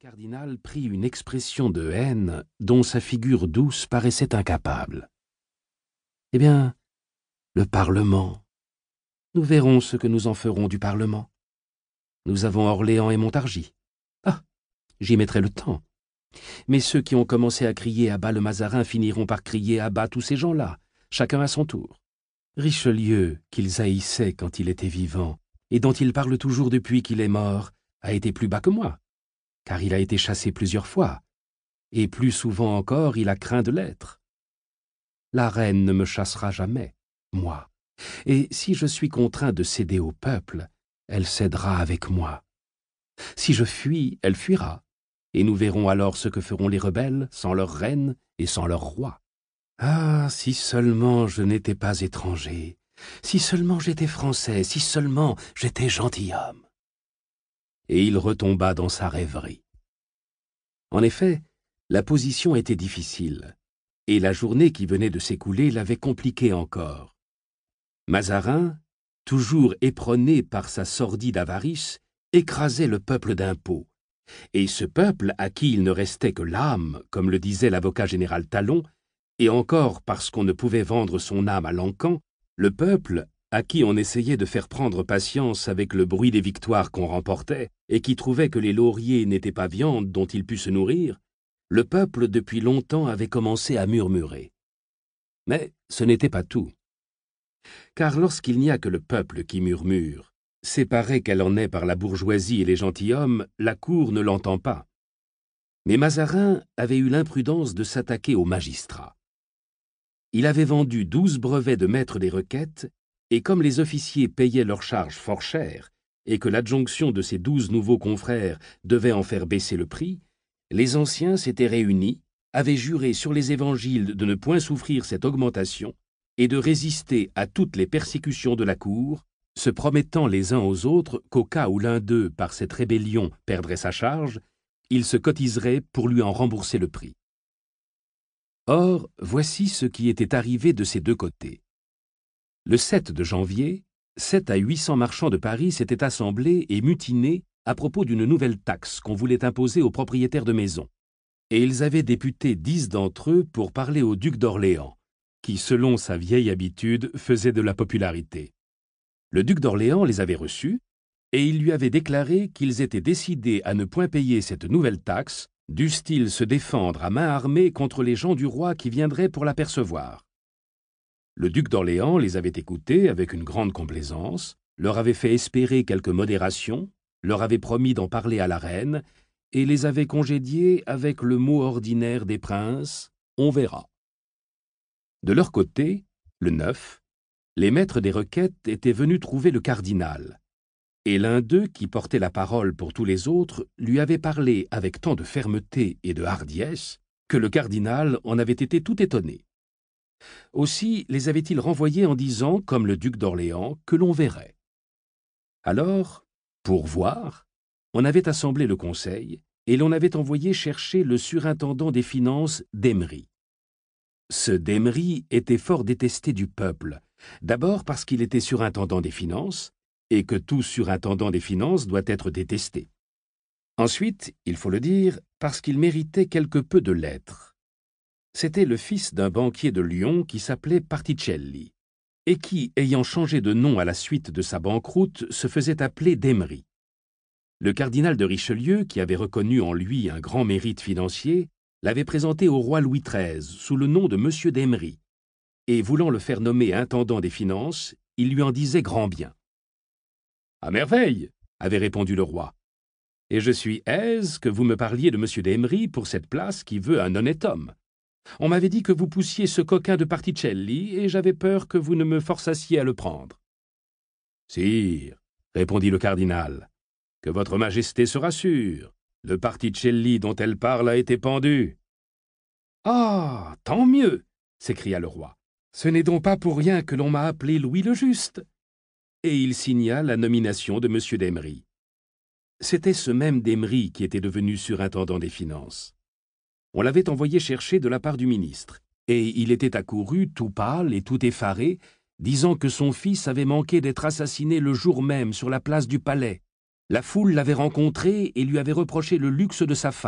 Le cardinal prit une expression de haine dont sa figure douce paraissait incapable. « Eh bien, le Parlement. Nous verrons ce que nous en ferons du Parlement. Nous avons Orléans et Montargis. Ah, j'y mettrai le temps. Mais ceux qui ont commencé à crier à bas le Mazarin finiront par crier à bas tous ces gens-là, chacun à son tour. Richelieu, qu'ils haïssaient quand il était vivant, et dont ils parlent toujours depuis qu'il est mort, a été plus bas que moi, car il a été chassé plusieurs fois, et plus souvent encore il a craint de l'être. La reine ne me chassera jamais, moi, et si je suis contraint de céder au peuple, elle cédera avec moi. Si je fuis, elle fuira, et nous verrons alors ce que feront les rebelles sans leur reine et sans leur roi. Ah, si seulement je n'étais pas étranger, si seulement j'étais français, si seulement j'étais gentilhomme. » Et il retomba dans sa rêverie. En effet, la position était difficile, et la journée qui venait de s'écouler l'avait compliquée encore. Mazarin, toujours éperonné par sa sordide avarice, écrasait le peuple d'impôts, et ce peuple à qui il ne restait que l'âme, comme le disait l'avocat général Talon, et encore parce qu'on ne pouvait vendre son âme à l'encan, le peuple, à qui on essayait de faire prendre patience avec le bruit des victoires qu'on remportait, et qui trouvait que les lauriers n'étaient pas viande dont il pût se nourrir, le peuple depuis longtemps avait commencé à murmurer. Mais ce n'était pas tout. Car lorsqu'il n'y a que le peuple qui murmure, séparé qu'elle en est par la bourgeoisie et les gentilshommes, la cour ne l'entend pas. Mais Mazarin avait eu l'imprudence de s'attaquer aux magistrats. Il avait vendu 12 brevets de maître des requêtes, et comme les officiers payaient leurs charges fort cher, et que l'adjonction de ces 12 nouveaux confrères devait en faire baisser le prix, les anciens s'étaient réunis, avaient juré sur les évangiles de ne point souffrir cette augmentation, et de résister à toutes les persécutions de la cour, se promettant les uns aux autres qu'au cas où l'un d'eux, par cette rébellion, perdrait sa charge, ils se cotiseraient pour lui en rembourser le prix. Or, voici ce qui était arrivé de ces deux côtés. Le 7 de janvier, 7 à 800 marchands de Paris s'étaient assemblés et mutinés à propos d'une nouvelle taxe qu'on voulait imposer aux propriétaires de maisons. Et ils avaient député 10 d'entre eux pour parler au duc d'Orléans, qui, selon sa vieille habitude, faisait de la popularité. Le duc d'Orléans les avait reçus, et il lui avait déclaré qu'ils étaient décidés à ne point payer cette nouvelle taxe, dussent-ils se défendre à main armée contre les gens du roi qui viendraient pour l'apercevoir. Le duc d'Orléans les avait écoutés avec une grande complaisance, leur avait fait espérer quelque modération, leur avait promis d'en parler à la reine, et les avait congédiés avec le mot ordinaire des princes « on verra ». De leur côté, le 9, les maîtres des requêtes étaient venus trouver le cardinal, et l'un d'eux, qui portait la parole pour tous les autres, lui avait parlé avec tant de fermeté et de hardiesse que le cardinal en avait été tout étonné. Aussi les avait-il renvoyés en disant, comme le duc d'Orléans, que l'on verrait. Alors, pour voir, on avait assemblé le conseil, et l'on avait envoyé chercher le surintendant des finances d'Emery. Ce d'Emery était fort détesté du peuple, d'abord parce qu'il était surintendant des finances, et que tout surintendant des finances doit être détesté. Ensuite, il faut le dire, parce qu'il méritait quelque peu de l'être. C'était le fils d'un banquier de Lyon qui s'appelait Particelli, et qui, ayant changé de nom à la suite de sa banqueroute, se faisait appeler d'Emery. Le cardinal de Richelieu, qui avait reconnu en lui un grand mérite financier, l'avait présenté au roi Louis XIII sous le nom de Monsieur d'Emery, et voulant le faire nommer intendant des finances, il lui en disait grand bien. « À merveille !» avait répondu le roi. « Et je suis aise que vous me parliez de Monsieur d'Emery pour cette place qui veut un honnête homme. On m'avait dit que vous poussiez ce coquin de Particelli, et j'avais peur que vous ne me forçassiez à le prendre. »« Sire, » répondit le cardinal, « que votre majesté se rassure. Le Particelli dont elle parle a été pendu. »« Ah, tant mieux !» s'écria le roi. « Ce n'est donc pas pour rien que l'on m'a appelé Louis le Juste. » Et il signa la nomination de M. d'Emery. C'était ce même d'Emery qui était devenu surintendant des finances. On l'avait envoyé chercher de la part du ministre, et il était accouru tout pâle et tout effaré, disant que son fils avait manqué d'être assassiné le jour même sur la place du Palais, La foule l'avait rencontré et lui avait reproché le luxe de sa femme.